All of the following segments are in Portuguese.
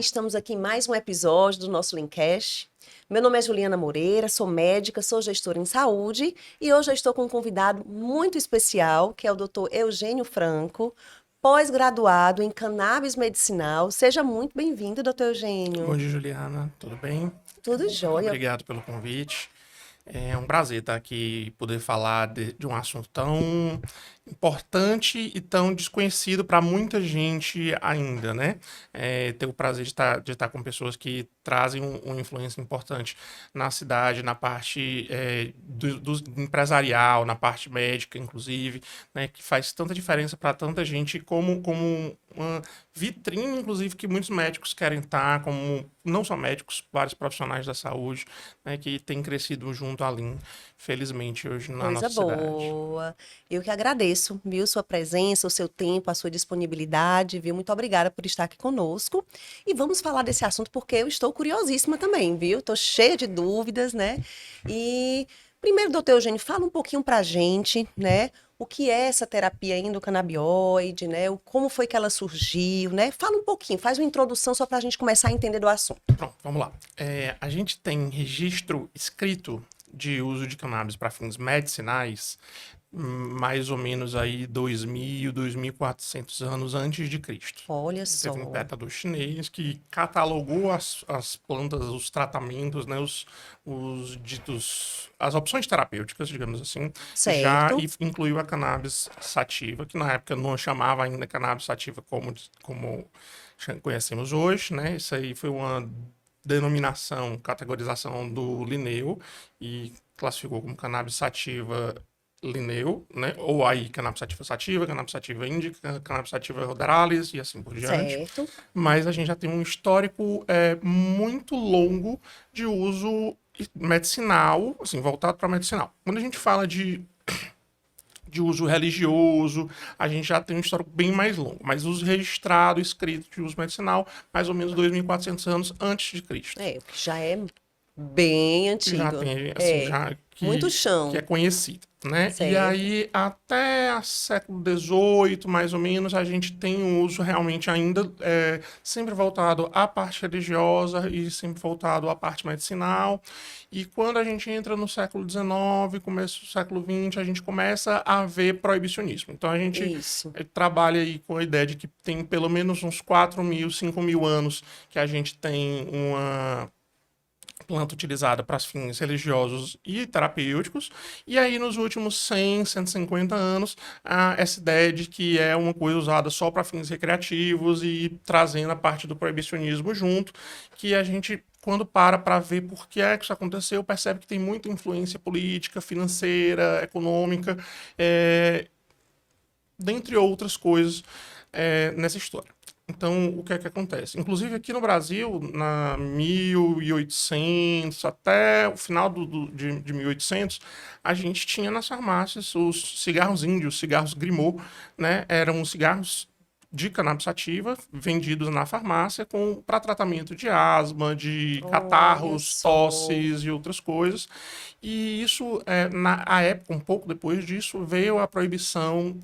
estamos aqui em mais um episódio do nosso Linkcast. Meu nome é Juliana Moreira, sou médica, sou gestora em saúde e hoje eu estou com um convidado muito especial, que é o Dr. Eugênio Franco, pós-graduado em cannabis medicinal. Seja muito bem-vindo, Dr. Bom Eugênio. dia, Juliana. Tudo bem? Tudo jóia. Obrigado pelo convite. É um prazer estar aqui e poder falar de um assunto tão importante e tão desconhecido para muita gente ainda, né? Ter o prazer de estar com pessoas que trazem uma influência importante na cidade, na parte do empresarial, na parte médica, inclusive, né? Que faz tanta diferença para tanta gente como uma vitrine, inclusive, que muitos médicos querem estar, como não só médicos, vários profissionais da saúde, né? Que têm crescido junto ali, felizmente, hoje na Coisa nossa cidade. boa. Eu que agradeço, viu, sua presença, o seu tempo, a sua disponibilidade, viu? Muito obrigada por estar aqui conosco. E vamos falar desse assunto porque eu estou curiosíssima também, viu? Estou cheia de dúvidas, né? E primeiro, doutor Eugênio, fala um pouquinho pra gente, né? O que é essa terapia endocannabinoide, né? Como foi que ela surgiu, né? Fala um pouquinho, faz uma introdução só para a gente começar a entender do assunto. Pronto, vamos lá. A gente tem registro escrito de uso de cannabis para fins medicinais mais ou menos aí 2.000, 2.400 anos antes de Cristo. Olha só. Teve um imperador chinês que catalogou as plantas, os tratamentos, né, os ditos, as opções terapêuticas, digamos assim, já Certo. incluiu a cannabis sativa, que na época não chamava ainda cannabis sativa como conhecemos hoje, né? Isso aí foi uma denominação, categorização do Linneu e classificou como cannabis sativa Linneu, né? Ou aí cannabis sativa índica, cannabis sativa ruderalis e assim por diante. Certo. Mas a gente já tem um histórico muito longo de uso medicinal, assim, voltado para medicinal. Quando a gente fala de uso religioso, a gente já tem um histórico bem mais longo, mas uso registrado, escrito de uso medicinal, mais ou menos 2.400 anos antes de Cristo. É, o que já é bem Já antigo. tem, assim, É, já muito que é chão. conhecido, né? E Certo. aí, até o século XVIII, mais ou menos, a gente tem um uso realmente ainda sempre voltado à parte religiosa e sempre voltado à parte medicinal. E quando a gente entra no século XIX, começo do século XX, a gente começa a ver proibicionismo. Então, a gente Isso. trabalha aí com a ideia de que tem pelo menos uns 4.000, 5.000 anos que a gente tem uma planta utilizada para fins religiosos e terapêuticos, e aí nos últimos 100, 150 anos, essa ideia de que é uma coisa usada só para fins recreativos e trazendo a parte do proibicionismo junto, que a gente, quando para ver por que é que isso aconteceu, percebe que tem muita influência política, financeira, econômica, dentre outras coisas, nessa história. Então, o que é que acontece? Inclusive, aqui no Brasil, na 1800, até o final de 1800, a gente tinha nas farmácias os cigarros índios, cigarros Grimaud, né? Eram cigarros de cannabis sativa vendidos na farmácia para tratamento de asma, de Olha catarros, só. tosses e outras coisas. E isso, na época, um pouco depois disso, veio a proibição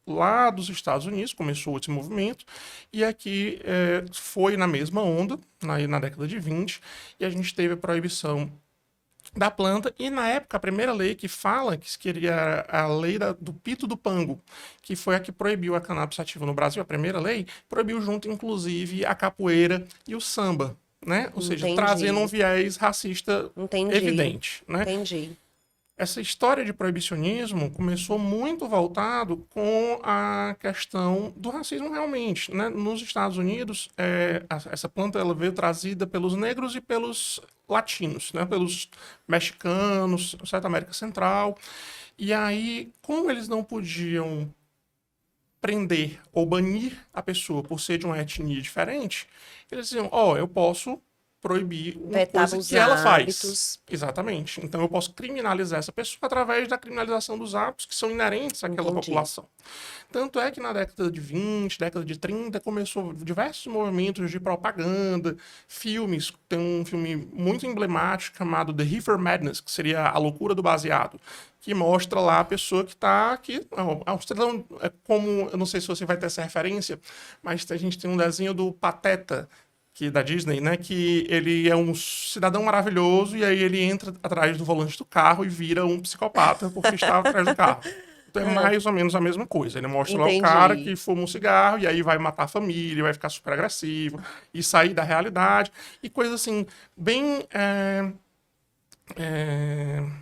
lá dos Estados Unidos, começou esse movimento, e aqui foi na mesma onda, na década de 20, e a gente teve a proibição da planta, e na época a primeira lei que fala, que seria a lei do pito do pango, que foi a que proibiu a cannabis sativa no Brasil, a primeira lei, proibiu junto, inclusive, a capoeira e o samba, né? Ou seja, trazendo um Entendi. viés racista Entendi. evidente, né? Entendi. Essa história de proibicionismo começou muito voltado com a questão do racismo realmente, né? Nos Estados Unidos, essa planta ela veio trazida pelos negros e pelos latinos, né? Pelos mexicanos, certa América Central. E aí, como eles não podiam prender ou banir a pessoa por ser de uma etnia diferente, eles diziam, eu posso proibir uma Vetava coisa os que ela faz. hábitos. Exatamente. Então eu posso criminalizar essa pessoa através da criminalização dos hábitos que são inerentes àquela Entendi. população. Tanto é que na década de 20, década de 30, começou diversos movimentos de propaganda, filmes. Tem um filme muito emblemático chamado The Reefer Madness, que seria A Loucura do Baseado, que mostra lá a pessoa que está aqui. É como, eu não sei se você vai ter essa referência, mas a gente tem um desenho do Pateta, que da Disney, né? Que ele é um cidadão maravilhoso e aí ele entra atrás do volante do carro e vira um psicopata porque estava atrás do carro. Então é Ah, mais ou menos a mesma coisa. Ele mostra lá o cara entendi. que fuma um cigarro e aí vai matar a família, vai ficar super agressivo e sair da realidade e coisas assim, bem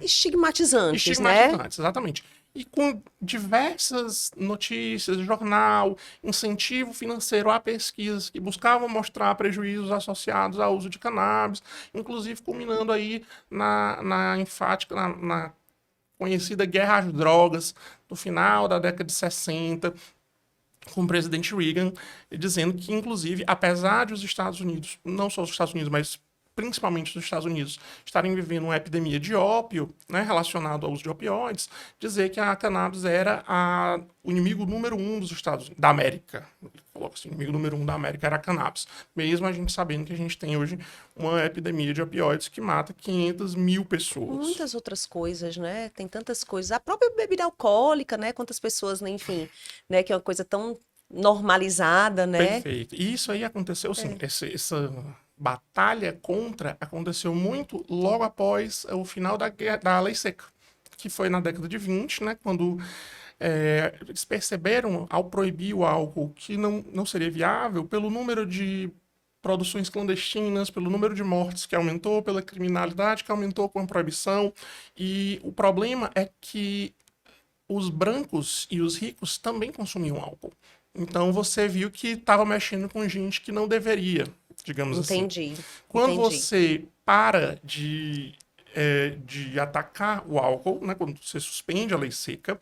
Estigmatizantes, né? estigmatizantes, exatamente. E com diversas notícias, jornal, incentivo financeiro a pesquisas que buscavam mostrar prejuízos associados ao uso de cannabis, inclusive culminando aí na enfática, na conhecida guerra às drogas, no final da década de 60, com o presidente Reagan, dizendo que, inclusive, apesar de os Estados Unidos, não só os Estados Unidos, mas principalmente os Estados Unidos, estarem vivendo uma epidemia de ópio, né, relacionado ao uso de opioides, dizer que a cannabis era o inimigo número um dos Estados Unidos, da América. Ele coloca assim, o inimigo número um da América era a cannabis. Mesmo a gente sabendo que a gente tem hoje uma epidemia de opioides que mata 500 mil pessoas. Muitas outras coisas, né? Tem tantas coisas. A própria bebida alcoólica, né? Quantas pessoas, né? Enfim, né? Que é uma coisa tão normalizada, né? Perfeito. E isso aí aconteceu, assim, essa batalha contra aconteceu muito logo após o final da Lei Seca, que foi na década de 20, né, quando eles perceberam, ao proibir o álcool, que não seria viável pelo número de produções clandestinas, pelo número de mortes que aumentou, pela criminalidade que aumentou com a proibição. E o problema é que os brancos e os ricos também consumiam álcool. Então você viu que estava mexendo com gente que não deveria, digamos assim. Entendi, Quando entendi. você para de atacar o álcool, né, quando você suspende a lei seca,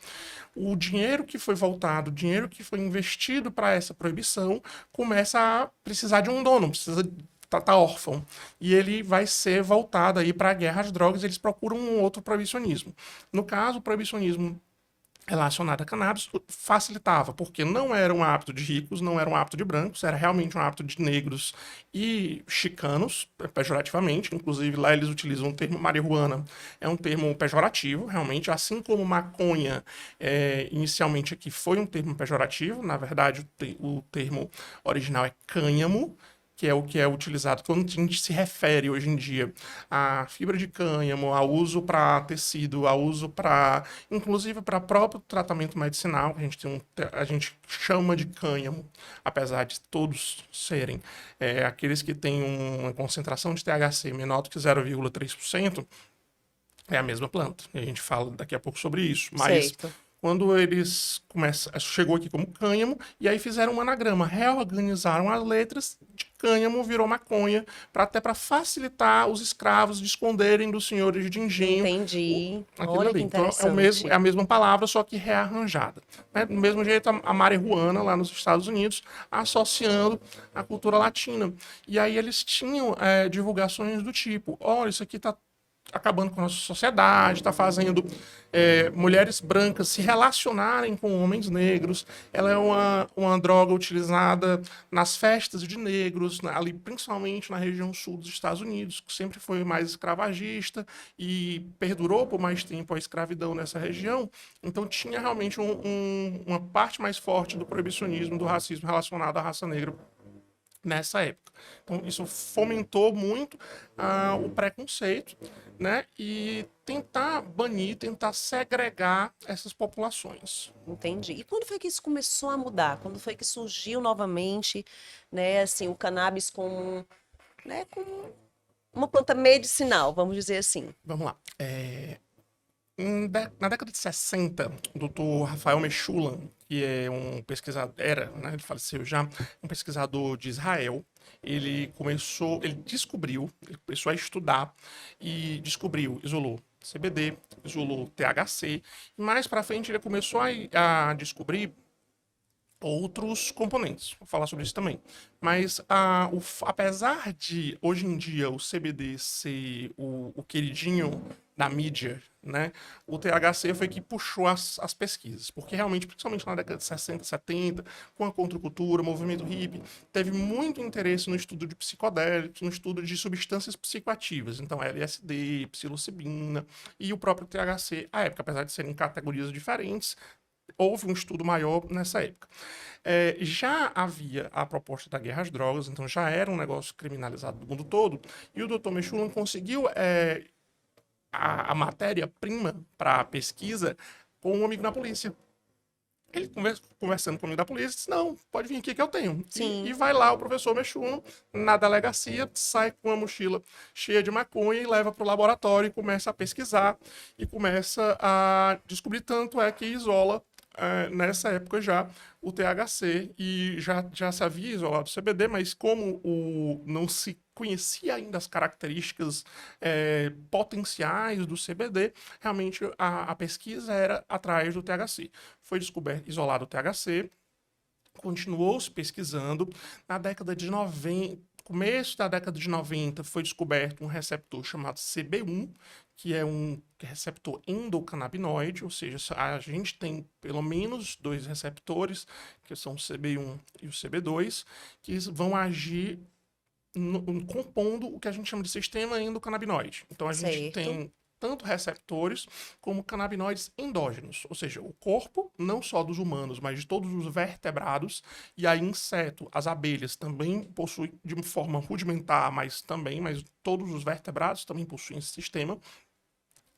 o dinheiro que foi voltado, o dinheiro que foi investido para essa proibição, começa a precisar de um dono, precisa tá órfão. E ele vai ser voltado aí para a guerra às drogas, eles procuram um outro proibicionismo. No caso, o proibicionismo relacionado a cannabis facilitava, porque não era um hábito de ricos, não era um hábito de brancos, era realmente um hábito de negros e chicanos, pejorativamente. Inclusive, lá eles utilizam o termo marihuana, é um termo pejorativo, realmente, assim como maconha, inicialmente aqui foi um termo pejorativo, na verdade, o termo original é cânhamo, que é o que é utilizado quando a gente se refere hoje em dia à fibra de cânhamo, ao uso para tecido, ao uso para, inclusive para próprio tratamento medicinal, que a gente chama de cânhamo, apesar de todos serem aqueles que têm uma concentração de THC menor do que 0,3%, é a mesma planta. E a gente fala daqui a pouco sobre isso, mas Certo. quando eles chegou aqui como cânhamo, e aí fizeram um anagrama, reorganizaram as letras, de cânhamo virou maconha, até para facilitar os escravos de esconderem dos senhores de engenho Entendi. aquilo Olha que ali. Então é interessante. a mesma palavra, só que rearranjada. Né? Do mesmo jeito, a marihuana lá nos Estados Unidos, associando a cultura latina. E aí eles tinham divulgações do tipo, olha, isso aqui está acabando com a nossa sociedade, está fazendo mulheres brancas se relacionarem com homens negros. Ela é uma droga utilizada nas festas de negros, ali principalmente na região sul dos Estados Unidos, que sempre foi mais escravagista e perdurou por mais tempo a escravidão nessa região. Então tinha realmente uma parte mais forte do proibicionismo, do racismo relacionado à raça negra nessa época. Então, isso fomentou muito o preconceito, né? E tentar banir, tentar segregar essas populações. Entendi. E quando foi que isso começou a mudar? Quando foi que surgiu novamente, né, assim, o cannabis como, né, como uma planta medicinal, vamos dizer assim? Vamos lá. Na década de 60, o Dr. Rafael Mechulam, que é um pesquisador, né, ele faleceu já, um pesquisador de Israel, ele começou a estudar e descobriu, isolou CBD, isolou THC, e mais para frente ele começou a descobrir outros componentes. Vou falar sobre isso também. Mas apesar de, hoje em dia, o CBD ser o queridinho da mídia, né? O THC foi que puxou as pesquisas. Porque realmente, principalmente na década de 60, 70, com a contracultura, o movimento hippie, teve muito interesse no estudo de psicodélicos, no estudo de substâncias psicoativas. Então, LSD, psilocibina e o próprio THC, à época, apesar de serem categorias diferentes, houve um estudo maior nessa época. Já havia a proposta da guerra às drogas, então já era um negócio criminalizado no mundo todo, e o Dr. Mechoulam conseguiu a matéria-prima para a pesquisa com um amigo na polícia. Ele conversando comigo da polícia, disse, não, pode vir aqui que eu tenho. E Sim. vai lá o professor Mechoulam na delegacia, sai com uma mochila cheia de maconha e leva para o laboratório e começa a pesquisar e começa a descobrir tanto é que isola nessa época já o THC e já se havia isolado o CBD, mas como não se conhecia ainda as características potenciais do CBD, realmente a pesquisa era atrás do THC. Foi descoberto, isolado o THC, continuou-se pesquisando. Na década de 90, começo da década de 90, foi descoberto um receptor chamado CB1, que é um receptor endocannabinoide, ou seja, a gente tem pelo menos dois receptores, que são o CB1 e o CB2, que vão agir compondo o que a gente chama de sistema endocannabinoide. Então a gente Certo. tem tanto receptores como canabinoides endógenos, ou seja, o corpo, não só dos humanos, mas de todos os vertebrados, e aí inseto, as abelhas também possuem de forma rudimentar, mas todos os vertebrados também possuem esse sistema,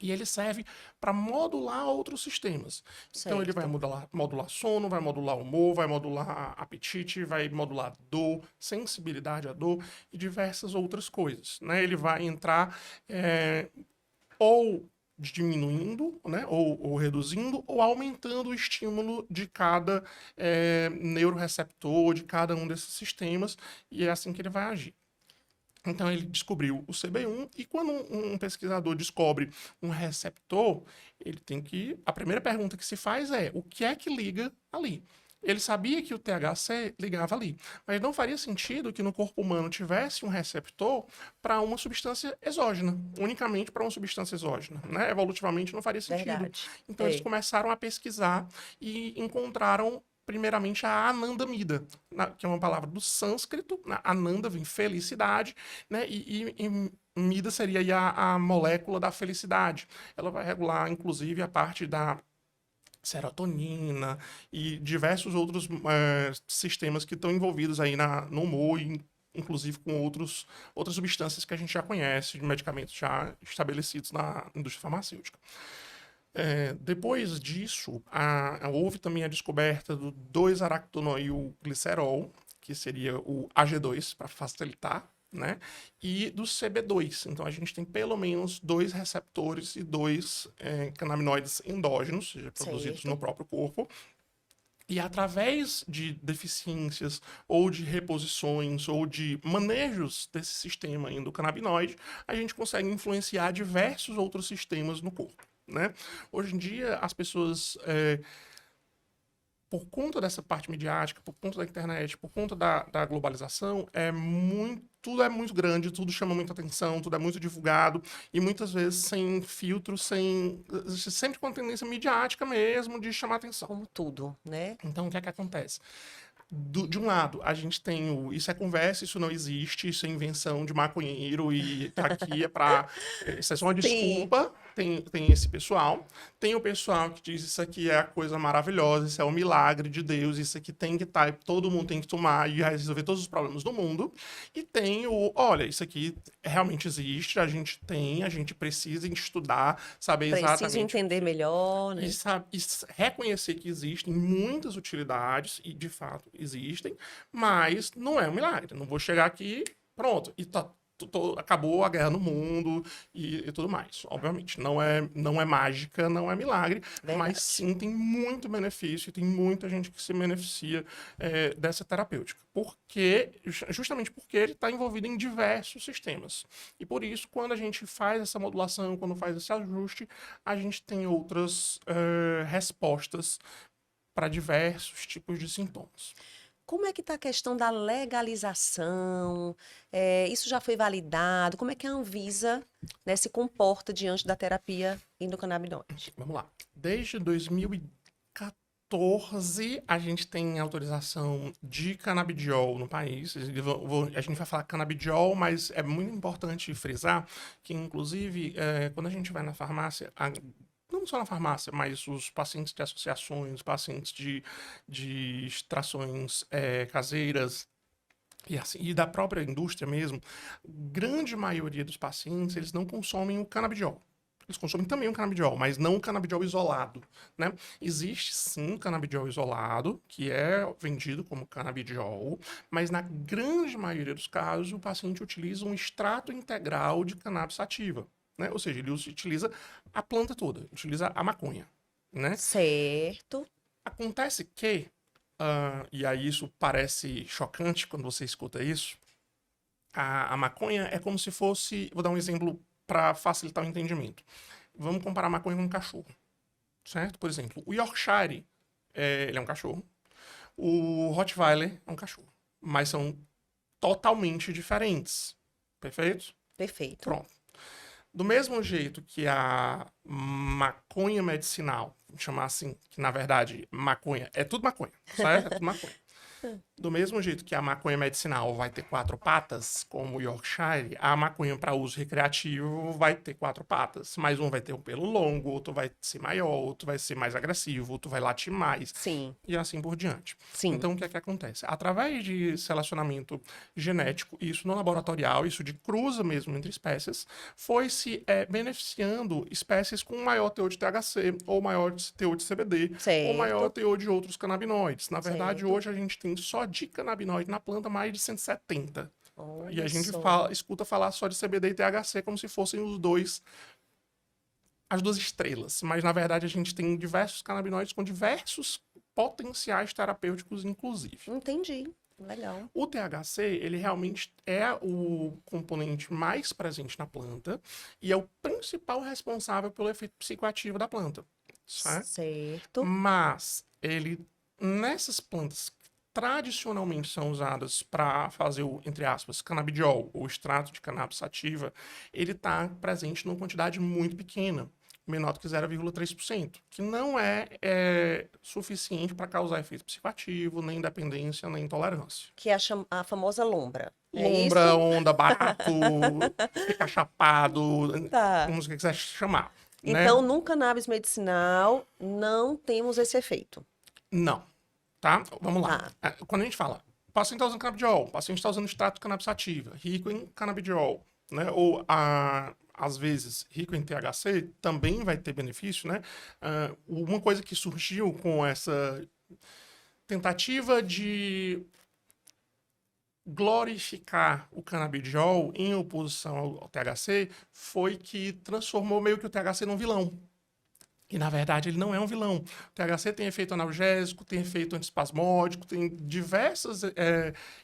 e ele serve para modular outros sistemas. Então ele vai Certo. modular sono, vai modular humor, vai modular apetite, vai modular dor, sensibilidade à dor e diversas outras coisas. Né? Ele vai entrar ou diminuindo, né, ou reduzindo, ou aumentando o estímulo de cada neuroreceptor, de cada um desses sistemas, e é assim que ele vai agir. Então ele descobriu o CB1 e quando um pesquisador descobre um receptor, ele tem que a primeira pergunta que se faz é o que é que liga ali? Ele sabia que o THC ligava ali, mas não faria sentido que no corpo humano tivesse um receptor para uma substância exógena, unicamente para uma substância exógena, né? Evolutivamente não faria sentido. Verdade. Então eles começaram a pesquisar e encontraram primeiramente a anandamida, que é uma palavra do sânscrito. Ananda vem felicidade, né? E mida seria aí a molécula da felicidade. Ela vai regular, inclusive, a parte da serotonina e diversos outros sistemas que estão envolvidos aí no humor, inclusive com outras substâncias que a gente já conhece, medicamentos já estabelecidos na indústria farmacêutica. Depois disso, houve também a descoberta do 2-aractonoilglicerol, que seria o AG2, para facilitar, né? E do CB2. Então, a gente tem pelo menos dois receptores e dois canabinoides endógenos, ou seja, produzidos no Certo. próprio corpo. E através de deficiências, ou de reposições, ou de manejos desse sistema endocannabinoide, a gente consegue influenciar diversos outros sistemas no corpo. Né? Hoje em dia, as pessoas, por conta dessa parte midiática, por conta da internet, por conta da globalização, tudo é muito grande, tudo chama muita atenção, tudo é muito divulgado, e muitas vezes sem filtro, sempre com a tendência midiática mesmo de chamar atenção. Como tudo, né? Então, o que é que acontece? De um lado, a gente tem isso é conversa, isso não existe, isso é invenção de maconheiro e aqui isso é só uma Sim. desculpa. Tem esse pessoal. Tem o pessoal que diz isso aqui é a coisa maravilhosa, isso é o milagre de Deus, isso aqui tem que estar, todo mundo tem que tomar e resolver todos os problemas do mundo. E tem olha, isso aqui realmente existe, a gente precisa estudar, saber Preciso exatamente entender melhor, e, né? reconhecer que existem muitas utilidades, e de fato existem, mas não é um milagre. Não vou chegar aqui, pronto, e acabou a guerra no mundo e tudo mais. Obviamente, não é mágica, não é milagre, mas Verdade. sim tem muito benefício e tem muita gente que se beneficia dessa terapêutica. Justamente porque ele está envolvido em diversos sistemas. E por isso, quando a gente faz essa modulação, quando faz esse ajuste, a gente tem outras respostas para diversos tipos de sintomas. Como é que está a questão da legalização? Isso já foi validado? Como é que a Anvisa, né, se comporta diante da terapia endocannabinoide? Vamos lá. Desde 2014, a gente tem autorização de canabidiol no país. A gente vai falar canabidiol, mas é muito importante frisar que, inclusive, quando a gente vai na farmácia, não só na farmácia, mas os pacientes de associações, pacientes de extrações caseiras, e, assim, e da própria indústria mesmo, grande maioria dos pacientes, eles não consomem o canabidiol. Eles consomem também o canabidiol, mas não o canabidiol isolado, né? Existe sim canabidiol isolado, que é vendido como canabidiol, mas na grande maioria dos casos o paciente utiliza um extrato integral de cannabis sativa, né? Ou seja, ele utiliza a planta toda, utiliza a maconha, né? Certo. Acontece que, e aí isso parece chocante quando você escuta isso, a maconha é como se fosse, vou dar um exemplo para facilitar o entendimento. Vamos comparar a maconha com um cachorro, certo? Por exemplo, o Yorkshire, ele é um cachorro. O Rottweiler é um cachorro. Mas são totalmente diferentes. Perfeito? Perfeito. Pronto. Do mesmo jeito que a maconha medicinal, vamos chamar assim, que na verdade maconha é tudo maconha, certo? É tudo maconha. Do mesmo jeito que a maconha medicinal vai ter 4 patas, como o Yorkshire, a maconha para uso recreativo vai ter 4 patas. Mas um vai ter um pelo longo, outro vai ser maior, outro vai ser mais agressivo, outro vai latir mais. Sim, E assim por diante. sim. Então, o que é que acontece? Através de selecionamento genético, isso no laboratorial, isso de cruza mesmo entre espécies, foi se beneficiando espécies com maior teor de THC, ou maior teor de CBD, ou maior Certo, teor de outros canabinoides. Na verdade, certo. hoje a gente tem só de canabinoide na planta mais de 170. E a Olha gente só. escuta falar só de CBD e THC como se fossem as duas estrelas. Mas na verdade a gente tem diversos canabinoides com diversos potenciais terapêuticos, inclusive. Entendi. Legal. O THC, ele realmente é o componente mais presente na planta e é o principal responsável pelo efeito psicoativo da planta, certo? Certo. Mas ele, nessas plantas que tradicionalmente são usadas para fazer o, entre aspas, canabidiol, ou extrato de cannabis sativa, ele está presente numa quantidade muito pequena, menor do que 0,3%, que não é suficiente para causar efeito psicoativo, nem dependência, nem intolerância. Que é a famosa lombra. É Lombra, isso? onda, barato, ficar chapado, Tá. como você quiser chamar, né? Então, no cannabis medicinal, não temos esse efeito. Não, tá? Vamos lá. Tá. Quando a gente fala, o paciente está usando canabidiol, o paciente está usando extrato de cannabis sativa, rico em canabidiol, né? Ou, às vezes, rico em THC, também vai ter benefício, né? Uma coisa que surgiu com essa tentativa de glorificar o canabidiol em oposição ao THC foi que transformou meio que o THC num vilão. E, na verdade, ele não é um vilão. O THC tem efeito analgésico, tem efeito antiespasmódico, tem diversos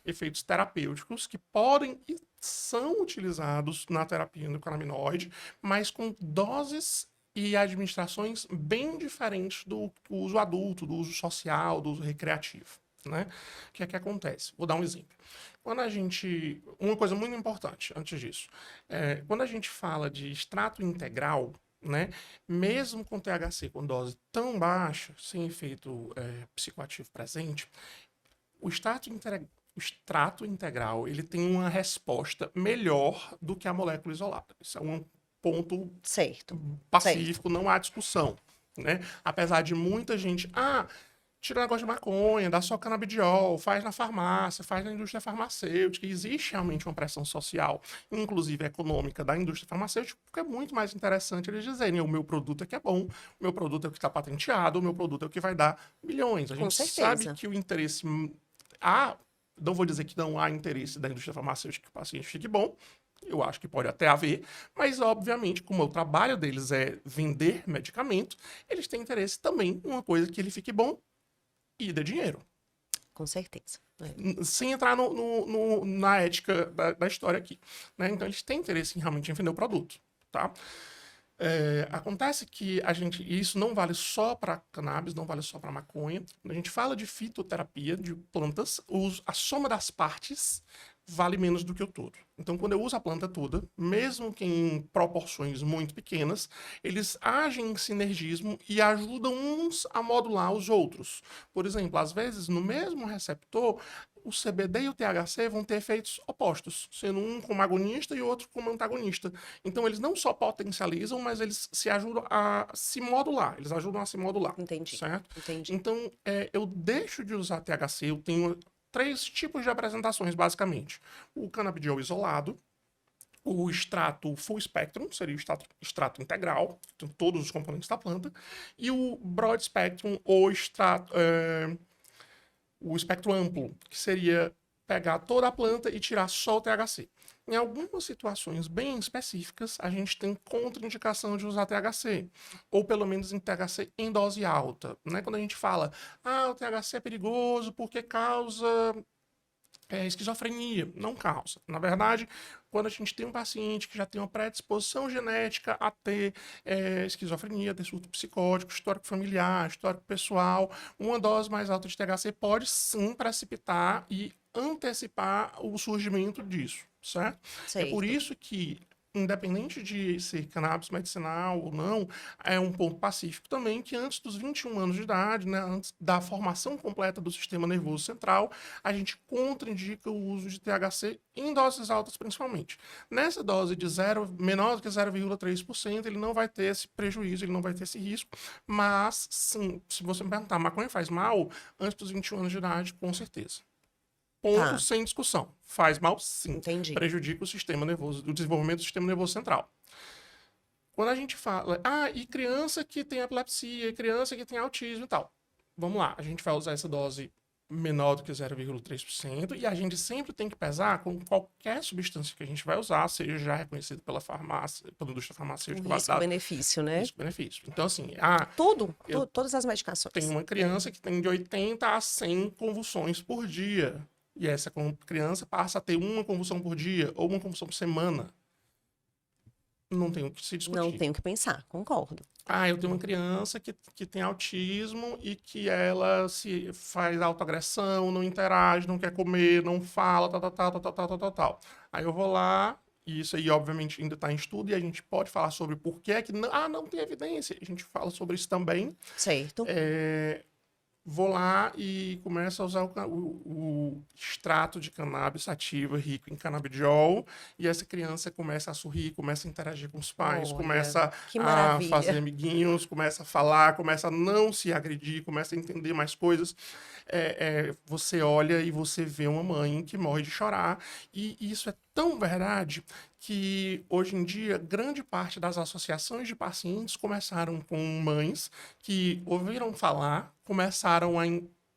efeitos terapêuticos que podem e são utilizados na terapia endocannabinoide, mas com doses e administrações bem diferentes do uso adulto, do uso social, do uso recreativo. Né? O que é que acontece? Vou dar um exemplo. Quando a gente. Uma coisa muito importante antes disso. Quando a gente fala de extrato integral, né? Mesmo com THC com dose tão baixa, sem efeito psicoativo presente, o extrato integral ele tem uma resposta melhor do que a molécula isolada. Isso é um ponto Certo. Certo. pacífico, não há discussão. Né? Apesar de muita gente. Tira o negócio de maconha, dá só canabidiol, faz na farmácia, faz na indústria farmacêutica. Existe realmente uma pressão social, inclusive econômica, da indústria farmacêutica, porque é muito mais interessante eles dizerem: o meu produto é que é bom, o meu produto é o que está patenteado, o meu produto é o que vai dar milhões. A Com gente sabe certeza. que o interesse. Não vou dizer que não há interesse da indústria farmacêutica que o paciente fique bom. Eu acho que pode até haver, mas obviamente, como o trabalho deles é vender medicamento, eles têm interesse também em uma coisa que ele fique bom e dê dinheiro. Com certeza. Sem entrar na ética da história aqui. Né? Então, eles têm interesse em realmente vender o produto. Tá? Acontece que e isso não vale só para cannabis, não vale só para maconha. Quando a gente fala de fitoterapia, de plantas, a soma das partes vale menos do que o todo. Então, quando eu uso a planta toda, mesmo que em proporções muito pequenas, eles agem em sinergismo e ajudam uns a modular os outros. Por exemplo, às vezes, no mesmo receptor, o CBD e o THC vão ter efeitos opostos, sendo um como agonista e o outro como antagonista. Então, eles não só potencializam, mas eles se ajudam a se modular. Eles ajudam a se modular, Entendi, certo? entendi. Então, eu deixo de usar THC, eu tenho três tipos de apresentações, basicamente. O canabidiol isolado, o extrato full spectrum, seria o extrato integral, então todos os componentes da planta, e o broad spectrum, ou o espectro amplo, que seria pegar toda a planta e tirar só o THC. Em algumas situações bem específicas, a gente tem contraindicação de usar THC, ou pelo menos em THC em dose alta. Né? Quando a gente fala, o THC é perigoso porque causa esquizofrenia. Não causa. Na verdade, quando a gente tem um paciente que já tem uma predisposição genética a ter esquizofrenia, ter surto psicótico, histórico familiar, histórico pessoal, uma dose mais alta de THC pode sim precipitar e antecipar o surgimento disso, certo? É por Certo. isso que independente de ser cannabis medicinal ou não, é um ponto pacífico também que antes dos 21 anos de idade, né, antes da formação completa do sistema nervoso central, a gente contraindica o uso de THC em doses altas principalmente. Nessa dose de menor do que 0,3%, ele não vai ter esse prejuízo, ele não vai ter esse risco, mas sim, se você me perguntar, maconha faz mal? Antes dos 21 anos de idade, com certeza. Ponto Tá, sem discussão. Faz mal, sim. entendi. Prejudica o sistema nervoso, o desenvolvimento do sistema nervoso central. Quando a gente fala, e criança que tem epilepsia, criança que tem autismo e tal. Vamos lá, a gente vai usar essa dose menor do que 0,3% e a gente sempre tem que pesar com qualquer substância que a gente vai usar, seja já reconhecida pela farmácia, pela indústria O farmacêutica, validada, risco-benefício, né? risco-benefício. Então, assim, Tudo, eu todas as tenho medicações. uma criança que tem de 80 a 100 convulsões por dia. E essa criança passa a ter uma convulsão por dia ou uma convulsão por semana. Não tem o que se Não discutir. tenho o que pensar, concordo. Eu tenho uma criança que tem autismo e que ela se faz autoagressão, não interage, não quer comer, não fala, tal, tal, tal, tal, tal, tal, tal, tal. Aí eu vou lá, e isso aí, obviamente, ainda está em estudo, e a gente pode falar sobre por que é que não tem evidência. A gente fala sobre isso também. Certo. Vou lá e começo a usar o extrato de cannabis sativa rico em canabidiol, e essa criança começa a sorrir, começa a interagir com os pais, Olha, começa que a fazer maravilha. amiguinhos, começa a falar, começa a não se agredir, começa a entender mais coisas. Você olha e você vê uma mãe que morre de chorar, e isso é tão verdade que hoje em dia grande parte das associações de pacientes começaram com mães que ouviram falar, começaram a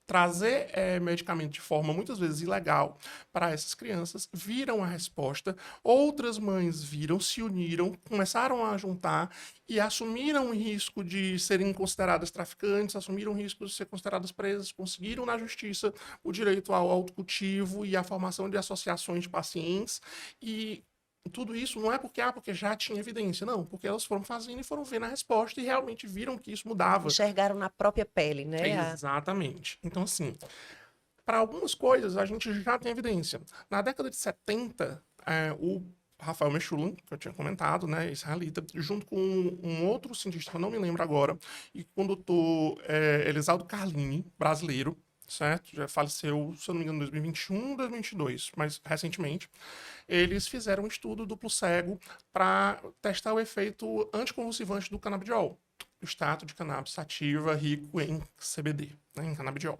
trazer medicamento de forma muitas vezes ilegal para essas crianças, viram a resposta, outras mães viram, se uniram, começaram a juntar e assumiram o risco de serem consideradas traficantes, assumiram o risco de ser consideradas presas, conseguiram na justiça o direito ao autocultivo e à formação de associações de pacientes e tudo isso não é porque já tinha evidência, não, porque elas foram fazendo e foram vendo a resposta e realmente viram que isso mudava. Enxergaram na própria pele, né? Exatamente. Então, assim, para algumas coisas a gente já tem evidência. Na década de 70, o Rafael Mechoulam, que eu tinha comentado, né, israelita, junto com um outro cientista, que eu não me lembro agora, e com o doutor Elisaldo Carlini, brasileiro, certo? Já faleceu, se eu não me engano, em 2021, 2022, mas recentemente. Eles fizeram um estudo duplo cego para testar o efeito anticonvulsivante do canabidiol, o extrato de cannabis sativa rico em CBD, né, em canabidiol.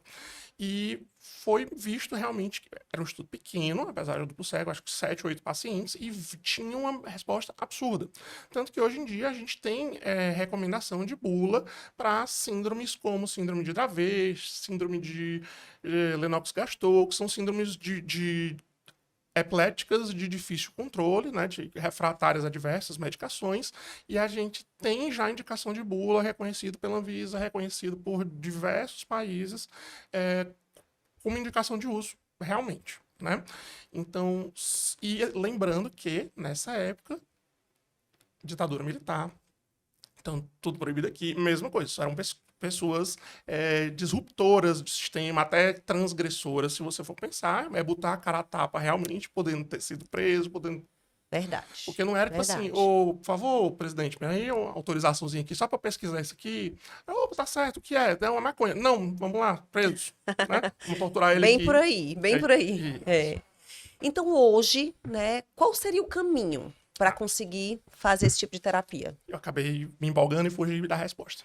E foi visto realmente que era um estudo pequeno, apesar do duplo cego, acho que 7 ou 8 pacientes, e tinha uma resposta absurda. Tanto que hoje em dia a gente tem recomendação de bula para síndromes como síndrome de Dravet, síndrome de Lennox-Gastaut, que são síndromes de epiléticas de difícil controle, né, de refratárias a diversas medicações, e a gente tem já indicação de bula reconhecido pela Anvisa, reconhecido por diversos países, como indicação de uso, realmente, né? Então, e lembrando que, nessa época, ditadura militar, Então, tudo proibido aqui, mesma coisa. Eram pessoas disruptoras do sistema, até transgressoras, se você for pensar, é botar a cara a tapa realmente, podendo ter sido preso, podendo. Verdade. Porque não era tipo assim, Verdade. ô, por favor, presidente, me aí uma autorizaçãozinha aqui só pra pesquisar isso aqui. Ô, tá certo, o que é? É uma maconha. Não, vamos lá, presos, né? Vamos torturar ele Bem por aqui. aí, bem É, por aí. isso. É. Então, hoje, né, qual seria o caminho para Ah, conseguir fazer esse tipo de terapia? eu acabei me empolgando e fugi da resposta.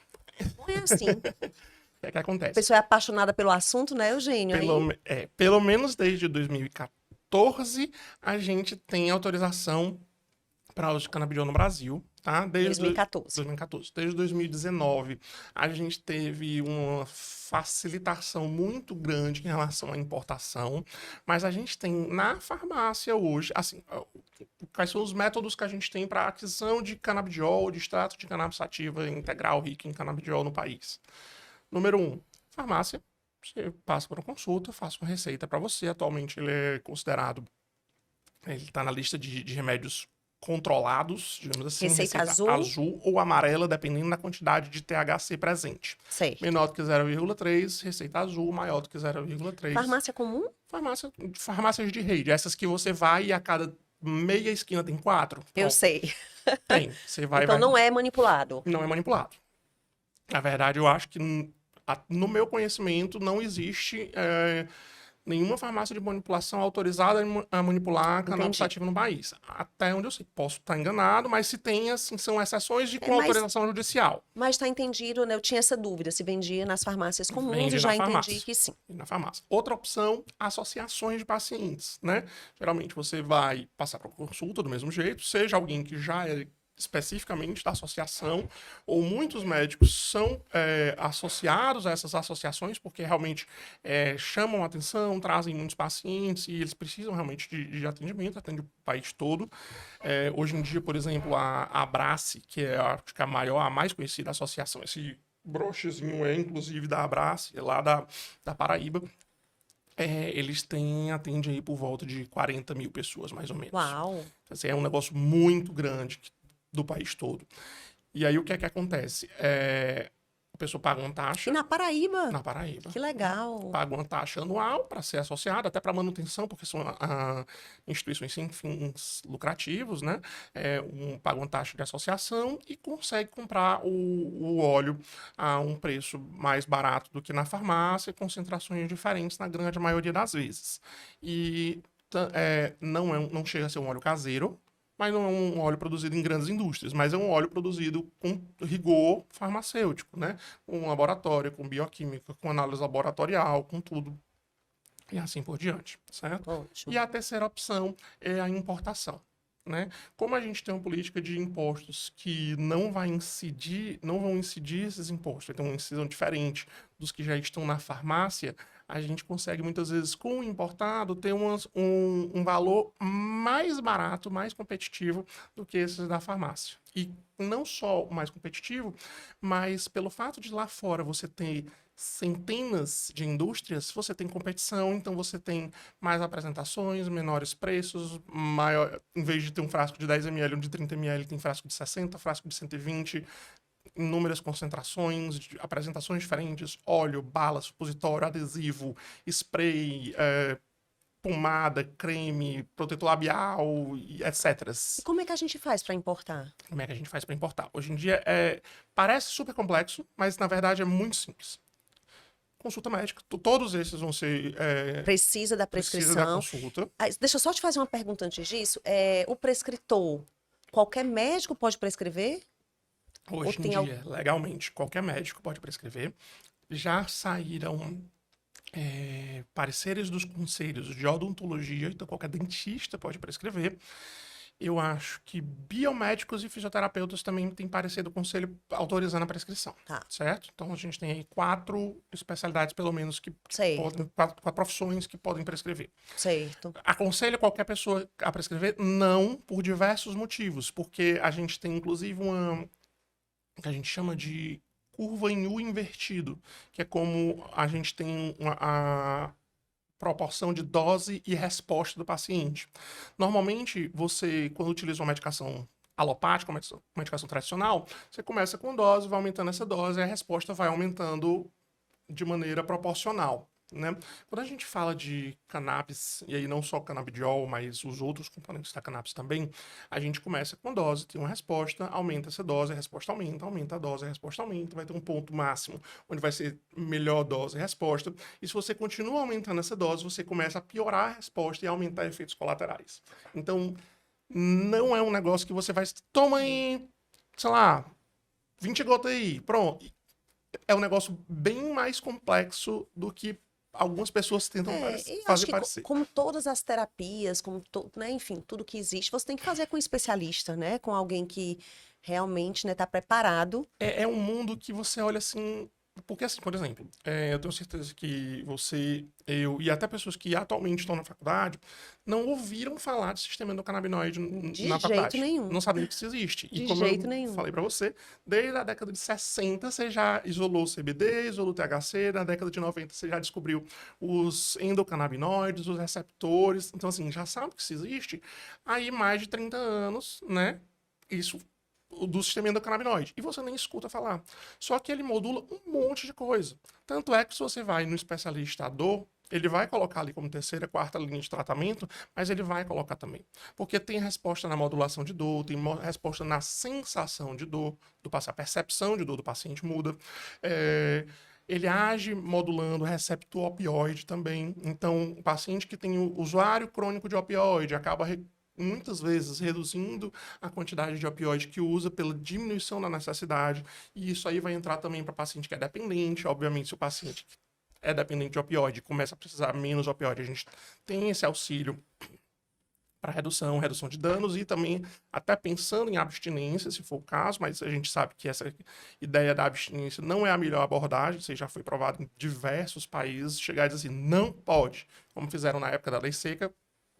Não é assim. O que é que A acontece? pessoa é apaixonada pelo assunto, né, Eugênio? Aí, Pelo menos desde 2014, a gente tem autorização para uso de canabidiol no Brasil, tá? Desde 2014. 2014. Desde 2019, a gente teve uma facilitação muito grande em relação à importação, mas a gente tem na farmácia hoje, assim, quais são os métodos que a gente tem para aquisição de canabidiol, de extrato de cannabis sativa integral rico em canabidiol no país? Número um, farmácia. Você passa por uma consulta, faço uma receita para você. Atualmente ele é considerado, ele está na lista de remédios controlados, digamos assim, Receita receita azul, azul ou amarela, dependendo da quantidade de THC presente. certo. Menor do que 0,3, receita azul, maior do que 0,3. Farmácia comum? Farmácias de rede, essas que você vai e a cada meia esquina tem 4. Eu Pronto, sei. tem. Você vai, Então vai. não é manipulado. Não é manipulado. Na verdade, eu acho que no meu conhecimento não existe nenhuma farmácia de manipulação autorizada a manipular cannabis Entendi. sativa no país. Até onde eu sei. Posso estar enganado, mas se tem, assim, são exceções de É, com autorização judicial. mas está entendido, né? Eu tinha essa dúvida se vendia nas farmácias comuns e Vende na já entendi farmácia. que sim. E na farmácia. Outra opção, associações de pacientes, né? Geralmente você vai passar para consulta do mesmo jeito, seja alguém que já é especificamente da associação, ou muitos médicos são associados a essas associações porque realmente chamam a atenção, trazem muitos pacientes e eles precisam realmente de atendimento, atende o país todo. Hoje em dia, por exemplo, a Abrace, que é acho que a maior, a mais conhecida associação, esse brochezinho é inclusive da Abrace, lá da Paraíba. Eles atendem aí por volta de 40 mil pessoas, mais ou menos. Uau! Assim, é um negócio muito grande do país todo. E aí o que é que acontece? A pessoa paga uma E taxa na Paraíba? na Paraíba. Que legal. Paga uma taxa anual para ser associada, até para manutenção, porque são instituições sem fins lucrativos, né? Paga uma taxa de associação e consegue comprar o óleo a um preço mais barato do que na farmácia, concentrações diferentes na grande maioria das vezes. E não chega a ser um óleo caseiro, mas não é um óleo produzido em grandes indústrias, mas é um óleo produzido com rigor farmacêutico, né? Com laboratório, com bioquímica, com análise laboratorial, com tudo. E assim por diante, certo? E Ótimo. a terceira opção é a importação. Né? Como a gente tem uma política de impostos que não vão incidir esses impostos, então uma incisão diferente dos que já estão na farmácia, a gente consegue muitas vezes com o importado ter um valor mais barato, mais competitivo do que esses da farmácia. E não só mais competitivo, mas pelo fato de lá fora você ter centenas de indústrias, você tem competição, então você tem mais apresentações, menores preços, maior, em vez de ter um frasco de 10 ml, um de 30 ml, tem frasco de 60, frasco de 120, inúmeras concentrações, apresentações diferentes, óleo, bala, supositório, adesivo, spray, pomada, creme, protetor labial, etc. E como é que a gente faz para importar? Como é que a gente faz para importar? Hoje em dia parece super complexo, mas na verdade é muito simples. Consulta médica, todos esses vão ser. Precisa da Precisa da prescrição. consulta. Deixa eu só te fazer uma pergunta antes disso. O prescritor, qualquer médico pode prescrever? Ou Hoje em tem dia, legalmente, qualquer médico pode prescrever. Já saíram pareceres dos conselhos de odontologia, então qualquer dentista pode prescrever. Eu acho que biomédicos e fisioterapeutas também têm parecer do conselho autorizando a prescrição, Tá, certo? Então a gente tem aí 4 especialidades, pelo menos, que certo, podem, 4 profissões que podem prescrever. certo. Aconselho qualquer pessoa a prescrever? Não, por diversos motivos, porque a gente tem inclusive uma que a gente chama de curva em U invertido, que é como a gente tem a proporção de dose e resposta do paciente. Normalmente, você, quando utiliza uma medicação alopática, uma medicação tradicional, você começa com dose, vai aumentando essa dose e a resposta vai aumentando de maneira proporcional, né? Quando a gente fala de cannabis, e aí não só canabidiol, mas os outros componentes da cannabis também, a gente começa com dose, tem uma resposta, aumenta essa dose, a resposta aumenta, aumenta a dose, a resposta aumenta, vai ter um ponto máximo onde vai ser melhor dose e resposta, e se você continua aumentando essa dose, você começa a piorar a resposta e aumentar efeitos colaterais. Então, não é um negócio que você vai, toma aí, sei lá, 20 gotas aí, pronto. É um negócio bem mais complexo do que algumas pessoas tentam E acho fazer que parecer. como todas as terapias, né, enfim, tudo que existe, você tem que fazer com um especialista, né? Com alguém que realmente, né, tá preparado. É um mundo que você olha assim. Porque, assim, por exemplo, eu tenho certeza que você, eu e até pessoas que atualmente estão na faculdade não ouviram falar de sistema endocannabinoide De na jeito faculdade. nenhum. Não sabem nem que isso existe. E De como jeito eu nenhum. falei para você, desde a década de 60 você já isolou o CBD, isolou o THC, na década de 90 você já descobriu os endocannabinoides, os receptores. Então, assim, já sabe que isso existe. Aí, mais de 30 anos, né? Isso do sistema endocannabinoide. E você nem escuta falar. Só que ele modula um monte de coisa. Tanto é que se você vai no especialista dor, ele vai colocar ali como terceira, quarta linha de tratamento, mas ele vai colocar também. Porque tem resposta na modulação de dor, tem resposta na sensação de dor do paciente, a percepção de dor do paciente muda. Ele age modulando o receptor opioide também. Então, o paciente que tem o usuário crônico de opioide acaba muitas vezes reduzindo a quantidade de opioide que usa pela diminuição da necessidade, e isso aí vai entrar também para paciente que é dependente. Obviamente, se o paciente é dependente de opioide e começa a precisar menos opioide, a gente tem esse auxílio para redução de danos e também até pensando em abstinência, se for o caso, mas a gente sabe que essa ideia da abstinência não é a melhor abordagem, isso já foi provado em diversos países, chegar e dizer assim, não pode, como fizeram na época da lei seca,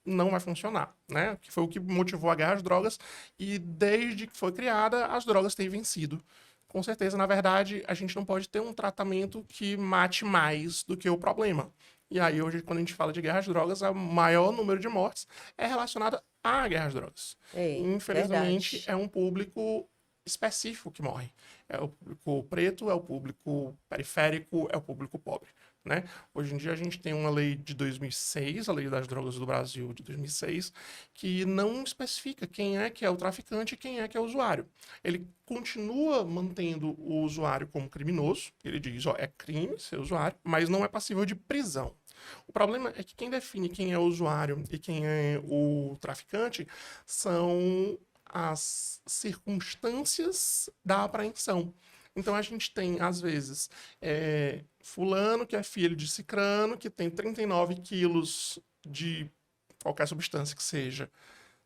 não vai funcionar, né? Que foi o que motivou a guerra às drogas e desde que foi criada, as drogas têm vencido. Com certeza, na verdade, a gente não pode ter um tratamento que mate mais do que o problema. E aí, hoje, quando a gente fala de guerra às drogas, o maior número de mortes é relacionado à guerra às drogas. Infelizmente, Verdade. é um público específico que morre. É o público preto, é o público periférico, é o público pobre. Né? Hoje em dia a gente tem uma lei de 2006, a Lei das Drogas do Brasil de 2006, que não especifica quem é que é o traficante e quem é que é o usuário. Ele continua mantendo o usuário como criminoso, ele diz, ó, é crime ser usuário, mas não é passível de prisão. O problema é que quem define quem é o usuário e quem é o traficante são as circunstâncias da apreensão. Então a gente tem, às vezes, fulano que é filho de cicrano, que tem 39 quilos de qualquer substância que seja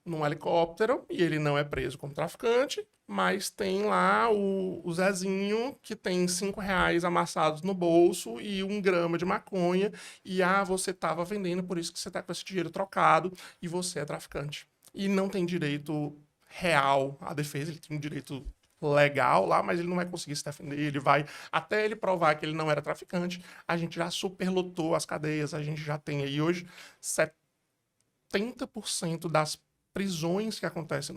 num helicóptero, e ele não é preso como traficante, mas tem lá o Zezinho, que tem R$ 5 amassados no bolso e 1 grama de maconha, e você estava vendendo, por isso que você está com esse dinheiro trocado, e você é traficante. E não tem direito real à defesa, ele tem um direito legal lá, mas ele não vai conseguir se defender, ele vai, até ele provar que ele não era traficante, a gente já superlotou as cadeias, a gente já tem aí hoje 70% das prisões que acontecem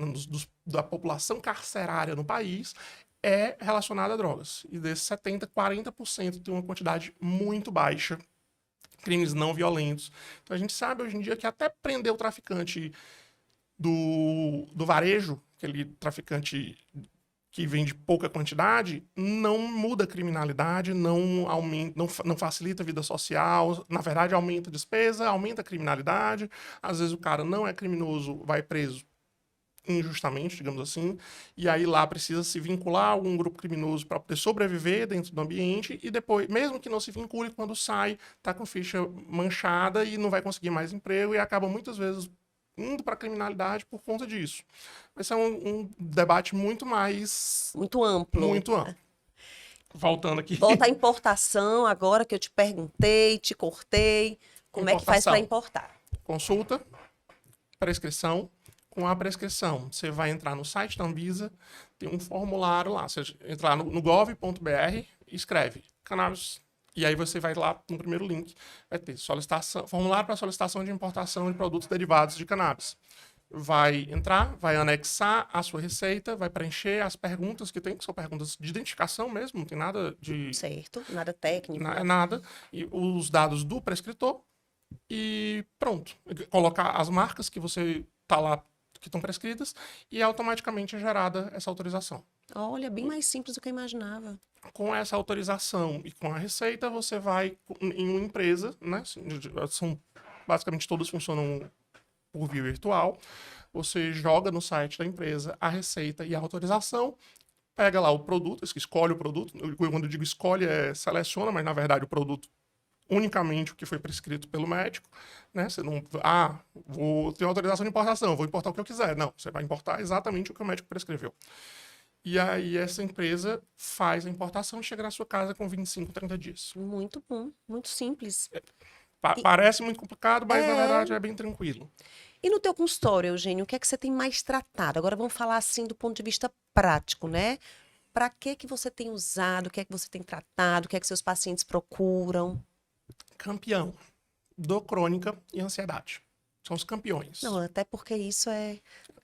da população carcerária no país é relacionada a drogas. E desses 70, 40% tem uma quantidade muito baixa, crimes não violentos. Então a gente sabe hoje em dia que até prender o traficante do varejo, aquele traficante que vende pouca quantidade, não muda a criminalidade, não aumenta, não facilita a vida social, na verdade aumenta a despesa, aumenta a criminalidade, às vezes o cara não é criminoso, vai preso injustamente, digamos assim, e aí lá precisa se vincular a algum grupo criminoso para poder sobreviver dentro do ambiente e depois, mesmo que não se vincule, quando sai, tá com ficha manchada e não vai conseguir mais emprego e acaba muitas vezes indo para a criminalidade por conta disso. Esse é um debate muito mais... Muito amplo. Muito amplo. Voltando aqui. Volta à importação, agora que eu te perguntei, te cortei. Como é que faz para importar? Consulta, prescrição. Com a prescrição, você vai entrar no site da Anvisa, tem um formulário lá. Você entra no gov.br, escreve cannabis. E aí você vai lá no primeiro link, vai ter solicitação, formulário para solicitação de importação de produtos derivados de cannabis. vai entrar, vai anexar a sua receita, vai preencher as perguntas que tem, que são perguntas de identificação mesmo, não tem nada de Certo, nada técnico, né? nada, e os dados do prescritor e pronto. Colocar as marcas que você tá lá, que estão prescritas, e automaticamente é gerada essa autorização. Olha, bem mais simples do que eu imaginava. Com essa autorização e com a receita, você vai em uma empresa, né? São, basicamente todos funcionam por via virtual. Você joga no site da empresa a receita e a autorização, pega lá o produto, escolhe o produto. Quando eu digo escolhe, seleciona, mas na verdade o produto unicamente o que foi prescrito pelo médico, né? Você não, vou ter autorização de importação, vou importar o que eu quiser. Não, você vai importar exatamente o que o médico prescreveu. E aí essa empresa faz a importação e chega na sua casa com 25, 30 dias. Muito bom, muito simples. Parece muito complicado, mas na É. verdade é bem tranquilo. E no teu consultório, Eugênio, o que é que você tem mais tratado? Agora vamos falar assim do ponto de vista prático, né? Para que você tem usado, o que é que você tem tratado, o que é que seus pacientes procuram? Campeão, dor crônica e ansiedade. São os campeões. Não, até porque isso é.